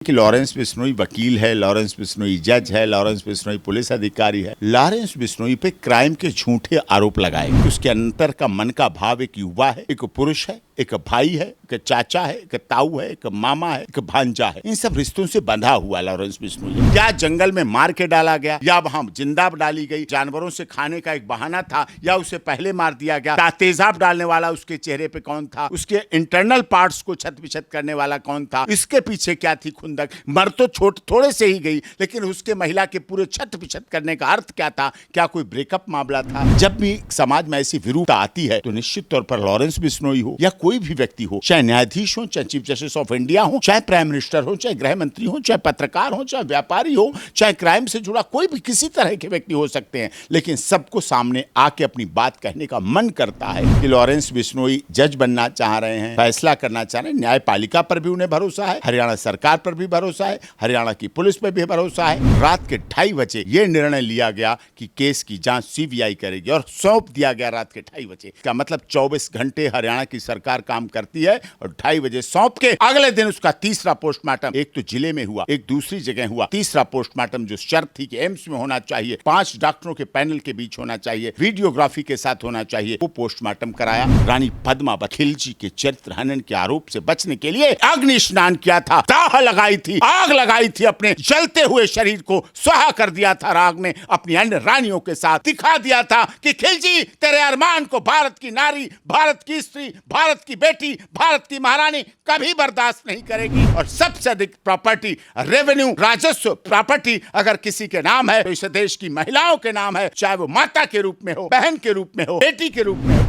कि लॉरेंस बिश्नोई वकील है, लॉरेंस बिश्नोई जज है, लॉरेंस बिश्नोई पुलिस अधिकारी है। लॉरेंस बिश्नोई पे क्राइम के झूठे आरोप लगाए। उसके अंतर का मन का भाव एक युवा है, एक पुरुष है, एक भाई है, एक चाचा है, एक ताऊ है, एक मामा है, एक भांजा है। इन सब रिश्तों से बंधा हुआ लॉरेंस बिश्नोई। या जंगल में मार के डाला गया, या वहां जिंदा डाली गई, जानवरों से खाने का एक बहाना था, या उसे पहले मार दिया गया। तेजाब डालने वाला उसके चेहरे पे कौन था, उसके इंटरनल पार्ट्स को छत विछत करने वाला कौन था, इसके पीछे क्या थी खुंदक। मर तो थोड़े से ही गई, लेकिन उसके महिला के पूरे छत विछत करने का अर्थ क्या था। क्या कोई ब्रेकअप मामला था। जब भी समाज में ऐसी विरूपता आती है तो निश्चित तौर पर लॉरेंस बिश्नोई हो या कोई भी व्यक्ति हो, चाहे न्यायाधीश हो, चाहे चीफ जस्टिस ऑफ इंडिया हो, चाहे प्राइम मिनिस्टर हो, चाहे गृह मंत्री हो, चाहे पत्रकार हो, चाहे व्यापारी हो, चाहे क्राइम से जुड़ा कोई भी किसी तरह के व्यक्ति हो सकते हैं, लेकिन सबको सामने आके अपनी बात कहने का मन करता है। कि लॉरेंस बिश्नोई जज बनना चाह रहे हैं, फैसला करना चाह रहे हैं। न्यायपालिका पर भी उन्हें भरोसा है, हरियाणा सरकार पर भी भरोसा है, हरियाणा की पुलिस पर भी भरोसा है। रात के 2:30 बजे यह निर्णय लिया गया कि केस की जांच सीबीआई करेगी और सौंप दिया गया रात के 2:30 बजे। इसका मतलब 24 घंटे हरियाणा की सरकार काम करती है और 2:30 बजे सौंप के अगले दिन उसका तीसरा पोस्टमार्टम एक तो जिले में हुआ, एक दूसरी जगह हुआ। तीसरा पोस्टमार्टम जो शर्त थी कि एम्स में होना चाहिए, 5 डॉक्टरों के पैनल के बीच होना चाहिए, वीडियोग्राफी के साथ होना चाहिए, वो पोस्टमार्टम कराया। रानी पद्मावत खिलजी के चरित्र हनन के आरोप से बचने के लिए अग्नि स्नान किया था, दाह लगाई थी, आग लगाई थी, अपने जलते हुए शरीर को स्वाहा कर दिया था। राग में अपनी अन्य रानियों के साथ दिखा दिया था कि खिलजी तेरे अरमान को भारत की नारी, भारत की स्त्री, भारत की बेटी, भारत की महारानी कभी बर्दाश्त नहीं करेगी। और सबसे अधिक प्रॉपर्टी, रेवेन्यू, राजस्व प्रॉपर्टी अगर किसी के नाम है तो इस देश की महिलाओं के नाम है, चाहे वो माता के रूप में हो, बहन के रूप में हो, बेटी के रूप में हो।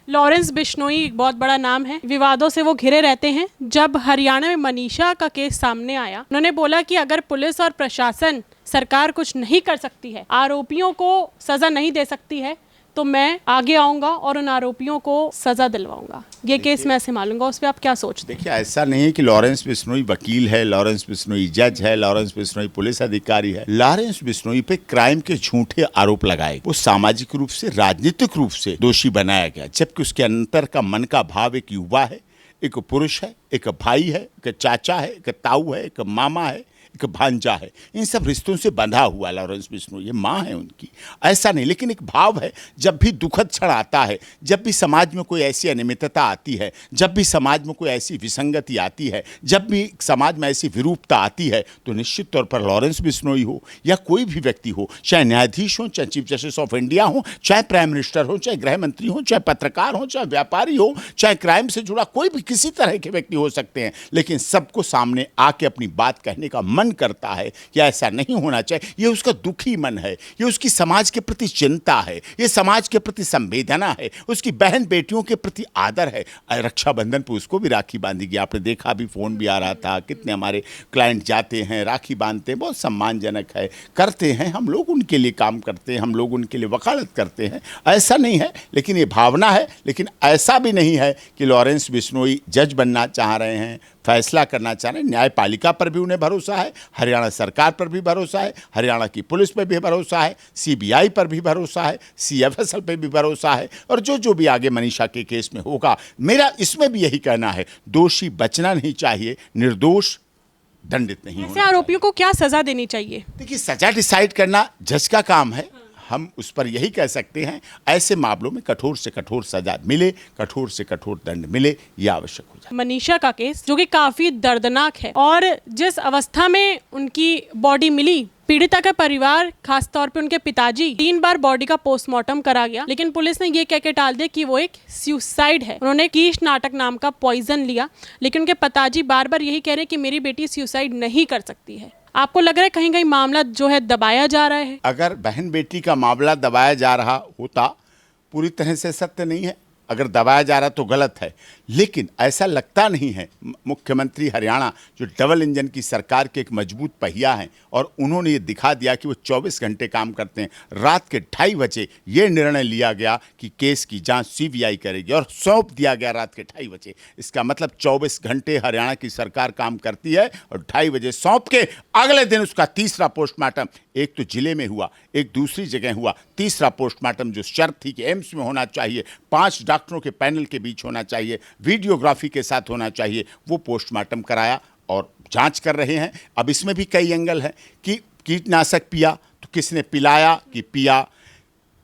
लॉरेंस बिश्नोई एक बहुत बड़ा नाम है, विवादों से वो घिरे रहते हैं। जब हरियाणा में मनीषा का केस सामने आया, उन्होंने बोला कि अगर पुलिस और प्रशासन, सरकार कुछ नहीं कर सकती है, आरोपियों को सजा नहीं दे सकती है, तो मैं आगे आऊंगा और उन आरोपियों को सजा दिलवाऊंगा। ये केस मैं संभालूंगा। उस पर आप क्या सोचते हैं? देखिए, ऐसा नहीं है कि लॉरेंस बिश्नोई वकील है, लॉरेंस बिश्नोई जज है, लॉरेंस बिश्नोई पुलिस अधिकारी है। लॉरेंस बिश्नोई पे क्राइम के झूठे आरोप लगाए, वो सामाजिक रूप से, राजनीतिक रूप से दोषी बनाया गया, जबकि उसके अंतर का मन का भाव एक युवा है, एक पुरुष है, एक भाई है, एक चाचा है, एक ताऊ है, एक मामा है, एक भांजा है। इन सब रिश्तों से बंधा हुआ लॉरेंस बिश्नोई। ये माँ है उनकी, ऐसा नहीं, लेकिन एक भाव है। जब भी दुखद क्षण आता है, जब भी समाज में कोई ऐसी अनियमितता आती है, जब भी समाज में कोई ऐसी विसंगति आती है, जब भी समाज में ऐसी विरूपता आती है, तो निश्चित तौर पर लॉरेंस बिश्नोई हो या कोई भी व्यक्ति हो, चाहे न्यायाधीश हो, चाहे चीफ जस्टिस ऑफ इंडिया हो, चाहे प्राइम मिनिस्टर हो, चाहे गृह मंत्री हो, चाहे पत्रकार हो, चाहे व्यापारी हो, चाहे क्राइम से जुड़ा कोई भी किसी तरह के व्यक्ति हो सकते हैं, लेकिन सबको सामने आके अपनी बात कहने का मन करता है कि ऐसा नहीं होना चाहिए। ये उसका दुखी मन है, ये उसकी समाज के प्रति चिंता है, ये समाज के प्रति संवेदना है, उसकी बहन बेटियों के प्रति आदर है। रक्षाबंधन पे उसको भी राखी बांधी गई, आपने देखा, अभी फोन भी आ रहा था। कितने हमारे क्लाइंट जाते हैं, राखी बांधते हैं, बहुत सम्मानजनक है, करते हैं। हम लोग उनके लिए काम करते हैं, हम लोग उनके लिए वकालत करते हैं, ऐसा नहीं है, लेकिन ये भावना है। लेकिन ऐसा भी नहीं है कि लॉरेंस बिश्नोई जज बनना चाह रहे हैं, फैसला करना चाह रहे हैं। न्यायपालिका पर भी उन्हें भरोसा है, हरियाणा सरकार पर भी भरोसा है, हरियाणा की पुलिस पर भी भरोसा है, सीबीआई पर भी भरोसा है, सीएफएसएल पर भी भरोसा है। और जो भी आगे मनीषा के केस में होगा, मेरा इसमें भी यही कहना है, दोषी बचना नहीं चाहिए, निर्दोष दंडित नहीं होना। ऐसे आरोपियों को क्या सजा देनी चाहिए? देखिए, सजा डिसाइड करना जज का काम है। हम उस पर यही कह सकते हैं, ऐसे मामलों में कठोर से कठोर सजा मिले, कठोर से कठोर दंड मिले, ये आवश्यक हो जाए। मनीषा का केस जो कि काफी दर्दनाक है, और जिस अवस्था में उनकी बॉडी मिली, पीड़िता का परिवार, खासतौर पे उनके पिताजी, 3 बार बॉडी का पोस्टमार्टम करा गया, लेकिन पुलिस ने ये कह के टाल दिया कि वो एक सुसाइड है। उन्होंने कीश नाटक नाम का पॉइजन लिया, लेकिन उनके पिताजी बार बार यही कह रहे हैं कि मेरी बेटी सुसाइड नहीं कर सकती है। आपको लग रहा है कहीं कहीं मामला जो है दबाया जा रहा है? अगर बहन बेटी का मामला दबाया जा रहा होता, पूरी तरह से सत्य नहीं है। अगर दबाया जा रहा तो गलत है, लेकिन ऐसा लगता नहीं है। मुख्यमंत्री हरियाणा जो डबल इंजन की सरकार के एक मजबूत पहिया हैं, और उन्होंने ये दिखा दिया कि वो 24 घंटे काम करते हैं। रात के 2:30 बजे ये निर्णय लिया गया कि केस की जांच सीबीआई करेगी और सौंप दिया गया रात के 2:30 बजे। इसका मतलब 24 घंटे हरियाणा की सरकार काम करती है और 2:30 बजे सौंप के अगले दिन उसका तीसरा पोस्टमार्टम एक तो जिले में हुआ, एक दूसरी जगह हुआ, तीसरा पोस्टमार्टम जो शर्त थी कि एम्स में होना चाहिए, 5 डॉक्टरों के पैनल के बीच होना चाहिए, वीडियोग्राफी के साथ होना चाहिए, वो पोस्टमार्टम कराया और जांच कर रहे हैं। अब इसमें भी कई एंगल हैं कि कीटनाशक पिया तो किसने पिलाया कि पिया,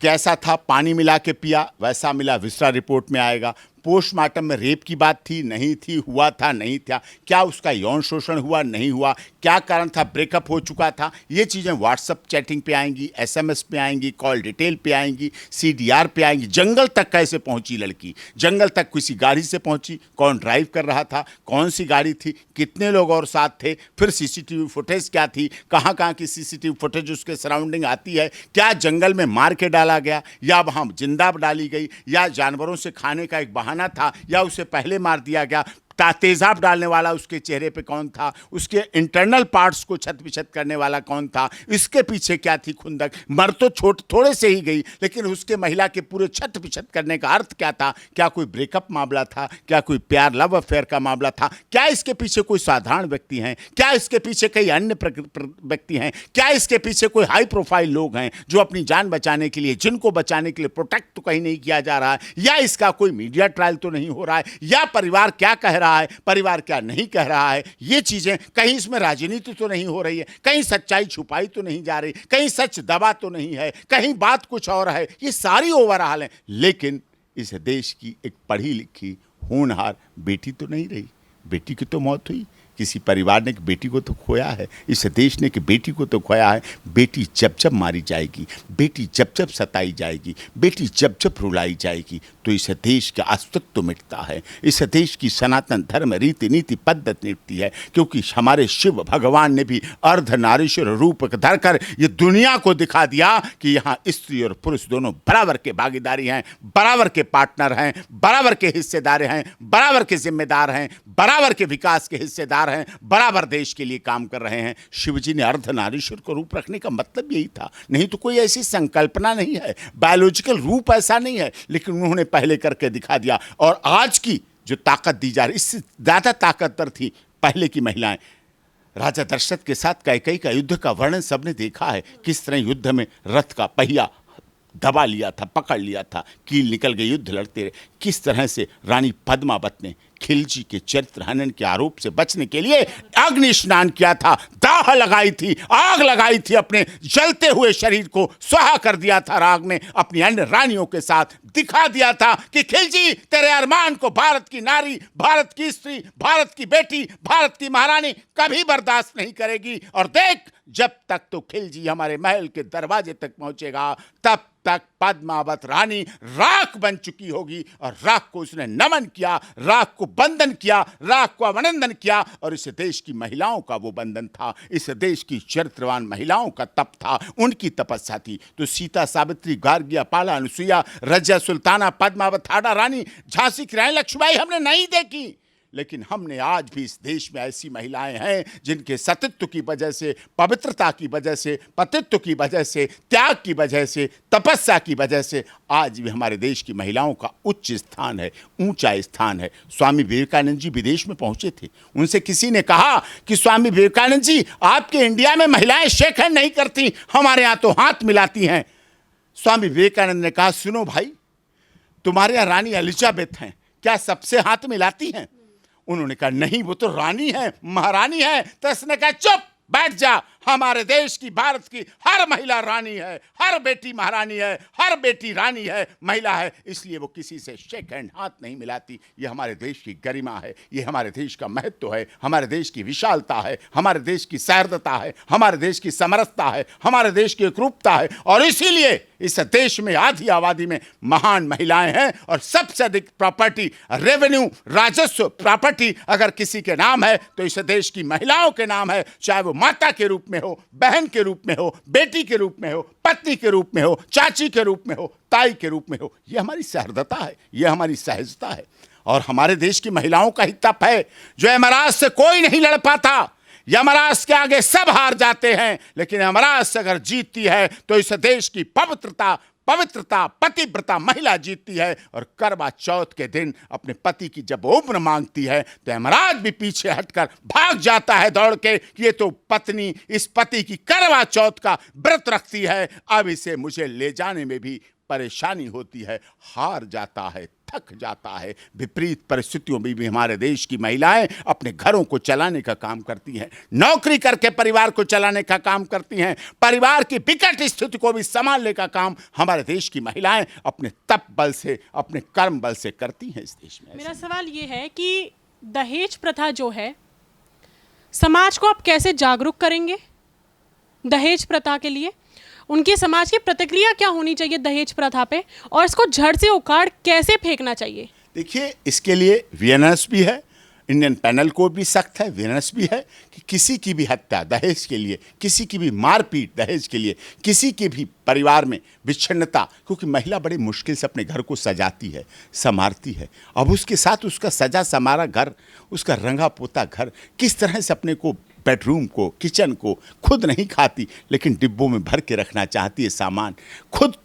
कैसा था, पानी मिला के पिया, वैसा मिला, विस्रा रिपोर्ट में आएगा। पोस्टमार्टम में रेप की बात थी, नहीं थी, हुआ था, नहीं था, क्या उसका यौन शोषण हुआ, नहीं हुआ, क्या कारण था, ब्रेकअप हो चुका था, ये चीज़ें व्हाट्सएप चैटिंग पे आएंगी, एसएमएस पे आएंगी, कॉल डिटेल पे आएंगी, सीडीआर पे आएंगी। जंगल तक कैसे पहुंची लड़की, जंगल तक किसी गाड़ी से पहुंची, कौन ड्राइव कर रहा था, कौन सी गाड़ी थी, कितने लोग और साथ थे, फिर सीसीटीवी फुटेज क्या थी, कहाँ कहाँ की सीसीटीवी फुटेज उसके सराउंडिंग आती है, क्या जंगल में मार के डाला गया या वहाँ जिंदा डाली गई या जानवरों से खाने का एक बहाना था या उसे पहले मार दिया गया, तेजाब डालने वाला उसके चेहरे पे कौन था, उसके इंटरनल पार्ट्स को छत विछत करने वाला कौन था, इसके पीछे क्या थी खुंदक, मर तो थोड़े से ही गई लेकिन उसके महिला के पूरे छत विछत करने का अर्थ क्या था, क्या कोई ब्रेकअप मामला था, क्या कोई प्यार लव अफेयर का मामला था, क्या इसके पीछे कोई साधारण व्यक्ति हैं, क्या इसके पीछे कई अन्य व्यक्ति हैं, क्या इसके पीछे कोई हाई प्रोफाइल लोग हैं जो अपनी जान बचाने के लिए, जिनको बचाने के लिए प्रोटेक्ट तो कहीं नहीं किया जा रहा है, या इसका कोई मीडिया ट्रायल तो नहीं हो रहा है, या परिवार क्या कह रहा है, परिवार क्या नहीं कह रहा है, ये चीजें कहीं इसमें राजनीति तो नहीं हो रही है, कहीं सच्चाई छुपाई तो नहीं जा रही, कहीं सच दबा तो नहीं है, कहीं बात कुछ और है, ये सारी ओवरऑल है। लेकिन इस देश की एक पढ़ी लिखी होनहार बेटी तो नहीं रही, बेटी की तो मौत हुई, किसी परिवार ने एक बेटी को तो खोया है, इस देश ने एक बेटी को तो खोया है। बेटी जब जब मारी जाएगी, बेटी जब जब सताई जाएगी, बेटी जब जब रुलाई जाएगी तो इस देश का अस्तित्व मिटता है, इस देश की सनातन धर्म रीति नीति पद्धति मिटती है। क्योंकि हमारे शिव भगवान ने भी अर्धनारीश्वर रूप धरकर ये दुनिया को दिखा दिया कि यहाँ स्त्री और पुरुष दोनों बराबर के भागीदारी हैं, बराबर के पार्टनर हैं, बराबर के हिस्सेदार हैं, बराबर के जिम्मेदार हैं, बराबर के विकास के हिस्सेदार हैं, बराबर देश के लिए काम कर रहे हैं। शिवजी ने अर्धनारीश्वर को रूप रखने का मतलब यही था, नहीं तो कोई ऐसी संकल्पना नहीं है, बायोलॉजिकल रूप ऐसा नहीं है, लेकिन उन्होंने पहले करके दिखा दिया। और आज की जो ताकत दी जा रही, इससे ज्यादा ताकतवर थी पहले की महिलाएं। राजा दशरथ के साथ कैकेयी का युद्ध का वर्णन सबने देखा है, किस तरह युद्ध में रथ का पहिया दबा लिया था, पकड़ लिया था, कील निकल गए, युद्ध लड़ते रहे। किस तरह से रानी पद्मावत ने खिलजी के चरित्र हनन के आरोप से बचने के लिए अग्नि स्नान किया था, दाह लगाई थी, आग लगाई थी, अपने जलते हुए शरीर को स्वाहा कर दिया था राग में, अपनी अन्य रानियों के साथ दिखा दिया था कि खिलजी तेरे अरमान को भारत की नारी, भारत की स्त्री, भारत की बेटी, भारत की महारानी कभी बर्दाश्त नहीं करेगी। और देख, जब तक तो खिलजी हमारे महल के दरवाजे तक पहुंचेगा तब तक पद्मावत रानी राख बन चुकी होगी। और राख को उसने नमन किया, राख को बंधन किया, राख को अभिनंदन किया। और इस देश की महिलाओं का वो बंधन था, इस देश की चरित्रवान महिलाओं का तप था, उनकी तपस्या थी। तो सीता, सावित्री, गार्गिया, पाला, अनुसुईया, रजिया सुल्ताना, पद्मावत, हाड़ा रानी, झांसी की रानी लक्ष्मीबाई हमने नहीं देखी, लेकिन हमने आज भी इस देश में ऐसी महिलाएं हैं जिनके सतीत्व की वजह से, पवित्रता की वजह से, पतित्व की वजह से, त्याग की वजह से, तपस्या की वजह से आज भी हमारे देश की महिलाओं का उच्च स्थान है, ऊंचा स्थान है। स्वामी विवेकानंद जी विदेश में पहुंचे थे, उनसे किसी ने कहा कि स्वामी विवेकानंद जी, आपके इंडिया में महिलाएं शेक हैंड नहीं करती, हमारे यहाँ तो हाथ मिलाती हैं। स्वामी विवेकानंद ने कहा, सुनो भाई, तुम्हारे यहाँ रानी एलिजाबेथ हैं, क्या सबसे हाथ मिलाती हैं? उन्होंने कहा, नहीं, वो तो रानी है, महारानी है। तो उसने कहा, चुप, बैठ जा, हमारे देश की, भारत की हर महिला रानी है, हर बेटी महारानी है, हर बेटी रानी है, महिला है, इसलिए वो किसी से शेक हैंड, हाथ नहीं मिलाती। ये हमारे देश की गरिमा है, ये हमारे देश का महत्व है, हमारे देश की विशालता है, हमारे देश की सहृदता है, हमारे देश की समरसता है, हमारे देश की एकरूपता है। और इसीलिए इस देश में आधी आबादी में महान महिलाएं हैं। और सबसे अधिक प्रॉपर्टी, रेवेन्यू, राजस्व, प्रॉपर्टी अगर किसी के नाम है तो इस देश की महिलाओं के नाम है, चाहे वो माता के रूप में हो, बहन के रूप में हो, बेटी के रूप में हो, पत्नी के रूप में हो, चाची के रूप में हो, ताई के रूप में हो। ये हमारी सहृदता है, ये हमारी सहजता है। और हमारे देश की महिलाओं का ही तप है। जो यमराज से कोई नहीं लड़ पाता, यमराज के आगे सब हार जाते हैं, लेकिन यमराज से अगर जीतती है तो इस देश की पवित्रता, पवित्रता पतिव्रता महिला जीतती है और करवा चौथ के दिन अपने पति की जब उम्र मांगती है तो यमराज भी पीछे हटकर भाग जाता है दौड़ के कि ये तो पत्नी इस पति की करवा चौथ का व्रत रखती है, अब इसे मुझे ले जाने में भी परेशानी होती है। हार जाता है, थक जाता है। विपरीत परिस्थितियों में भी हमारे देश की महिलाएं अपने घरों को चलाने का काम करती हैं, नौकरी करके परिवार को चलाने का काम करती हैं, परिवार की विकट स्थिति को भी संभालने का काम हमारे देश की महिलाएं अपने तप बल से अपने कर्म बल से करती हैं इस देश में। मेरा सवाल ये है कि दहेज प्रथा जो है, समाज को आप कैसे जागरूक करेंगे दहेज प्रथा के लिए? उनकी समाज की प्रतिक्रिया क्या होनी चाहिए दहेज प्रथा पे, और इसको जड़ से उखाड़ कैसे फेंकना चाहिए? देखिए, इसके लिए वीएनएस भी है, इंडियन पैनल कोड भी सख्त है, वीएनएस भी है कि किसी की भी हत्या दहेज के लिए, किसी की भी मारपीट दहेज के लिए, किसी के भी परिवार में विच्छिन्नता, क्योंकि महिला बड़ी मुश्किल से अपने घर को सजाती है, संवारती है, अब उसके साथ उसका सजा संवारा घर, उसका रंगा पोता घर किस तरह से अपने को बेडरूम को किचन को खुद नहीं खाती लेकिन डिब्बों में भर के रखना चाहती है सामान, खुद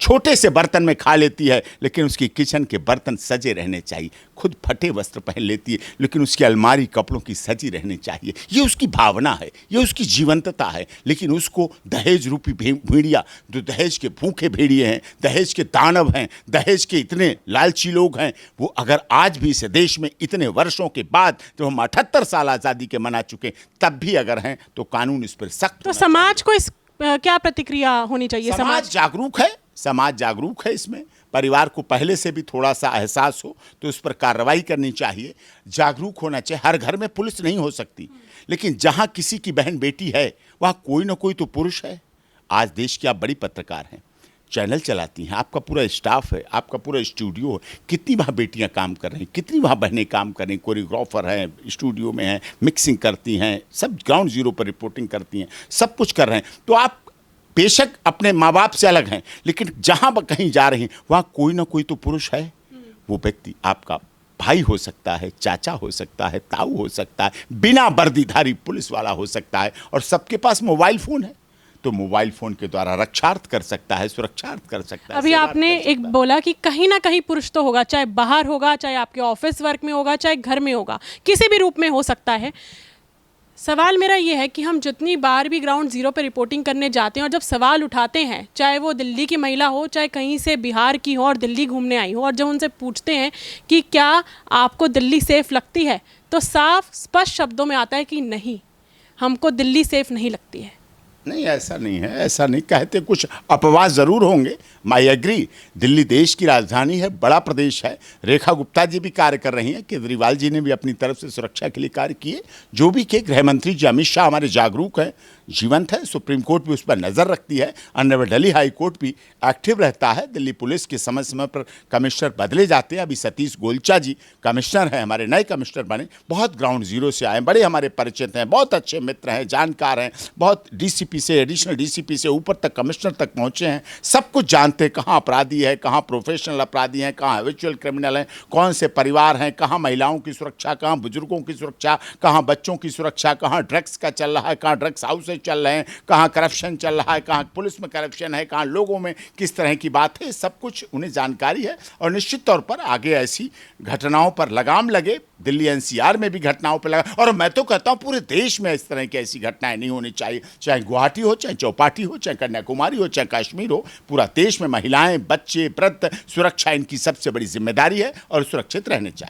छोटे से बर्तन में खा लेती है लेकिन उसकी किचन के बर्तन सजे रहने चाहिए, खुद फटे वस्त्र पहन लेती है लेकिन उसकी अलमारी कपड़ों की सजी रहनी चाहिए। ये उसकी भावना है, ये उसकी जीवंतता है, लेकिन उसको दहेज रूपी भेड़िया, जो दहेज के भूखे भेड़िए हैं, दहेज के दानव हैं, दहेज के इतने लालची लोग हैं, वो अगर आज भी इस देश में इतने वर्षों के बाद जब हम 78 साल आज़ादी के मना चुके तब भी अगर हैं तो कानून इस पर सख्त। तो समाज को इस क्या प्रतिक्रिया होनी चाहिए? समाज जागरूक है, समाज जागरूक है, इसमें परिवार को पहले से भी थोड़ा सा एहसास हो तो उस पर कार्रवाई करनी चाहिए, जागरूक होना चाहिए। हर घर में पुलिस नहीं हो सकती, लेकिन जहां किसी की बहन बेटी है वहां कोई ना कोई तो पुरुष है। आज देश की आप बड़ी पत्रकार हैं, चैनल चलाती हैं, आपका पूरा स्टाफ है, आपका पूरा स्टूडियो है, कितनी वहाँ बेटियाँ काम कर रही हैं, कितनी वहाँ बहनें काम कर रही हैं, कोरियोग्राफर हैं, स्टूडियो में हैं, मिक्सिंग करती हैं, सब ग्राउंड जीरो पर रिपोर्टिंग करती हैं, सब कुछ कर रहे हैं। तो आप बेशक अपने माँ बाप से अलग हैं, लेकिन जहाँ कहीं जा रही हैं वहाँ कोई ना कोई तो पुरुष है। वो व्यक्ति आपका भाई हो सकता है, चाचा हो सकता है, ताऊ हो सकता है, बिना वर्दीधारी पुलिस वाला हो सकता है, और सबके पास मोबाइल फ़ोन है तो मोबाइल फोन के द्वारा रक्षार्थ कर सकता है, सुरक्षार्थ कर सकता है। अभी आपने एक बोला कि कहीं ना कहीं पुरुष तो होगा, चाहे बाहर होगा, चाहे आपके ऑफिस वर्क में होगा, चाहे घर में होगा, किसी भी रूप में हो सकता है। सवाल मेरा ये है कि हम जितनी बार भी ग्राउंड जीरो पे रिपोर्टिंग करने जाते हैं और जब सवाल उठाते हैं, चाहे वो दिल्ली की महिला हो, चाहे कहीं से बिहार की हो और दिल्ली घूमने आई हो, और जब उनसे पूछते हैं कि क्या आपको दिल्ली सेफ लगती है, तो साफ स्पष्ट शब्दों में आता है कि नहीं, हमको दिल्ली सेफ नहीं लगती है। नहीं, ऐसा नहीं है, ऐसा नहीं कहते, कुछ अपवाद ज़रूर होंगे। आई एग्री, दिल्ली देश की राजधानी है, बड़ा प्रदेश है, रेखा गुप्ता जी भी कार्य कर रही हैं, केजरीवाल जी ने भी अपनी तरफ से सुरक्षा के लिए कार्य किए, जो भी किए। गृह मंत्री जी अमित शाह हमारे जागरूक हैं, जीवंत है, सुप्रीम कोर्ट भी उस पर नज़र रखती है, और दिल्ली हाई कोर्ट भी एक्टिव रहता है। दिल्ली पुलिस के समय समय पर कमिश्नर बदले जाते हैं। अभी सतीश गोलचा जी कमिश्नर हैं, हमारे नए कमिश्नर बने, बहुत ग्राउंड जीरो से आए, बड़े हमारे परिचित हैं, बहुत अच्छे मित्र हैं, जानकार हैं, बहुत डीसीपी से, एडिशनल डीसीपी से ऊपर तक कमिश्नर तक पहुंचे हैं, सब कुछ जानते हैं, कहाँ अपराधी है, कहाँ प्रोफेशनल अपराधी हैं, कहाँ हैबिचुअल क्रिमिनल हैं, कौन से परिवार हैं, कहाँ महिलाओं की सुरक्षा, कहाँ बुजुर्गों की सुरक्षा, कहाँ बच्चों की सुरक्षा, कहाँ ड्रग्स का चल रहा है, कहाँ ड्रग्स हाउसेज चल रहे हैं, कहाँ करप्शन चल रहा है, कहाँ पुलिस में करप्शन है, कहाँ लोगों में किस तरह की बात है, सब कुछ उन्हें जानकारी है। और निश्चित तौर पर आगे ऐसी घटनाओं पर लगाम लगे, दिल्ली एनसीआर में भी घटनाओं पर लगा, और मैं तो कहता हूँ पूरे देश में इस तरह की ऐसी घटनाएं नहीं होनी चाहिए, चाहे गुवाहाटी हो, चाहे चौपाटी हो, चाहे कन्याकुमारी हो, चाहे कश्मीर हो, पूरा देश में महिलाएं, बच्चे, वृद्ध, सुरक्षा इनकी सबसे बड़ी जिम्मेदारी है और सुरक्षित रहने चाहिए।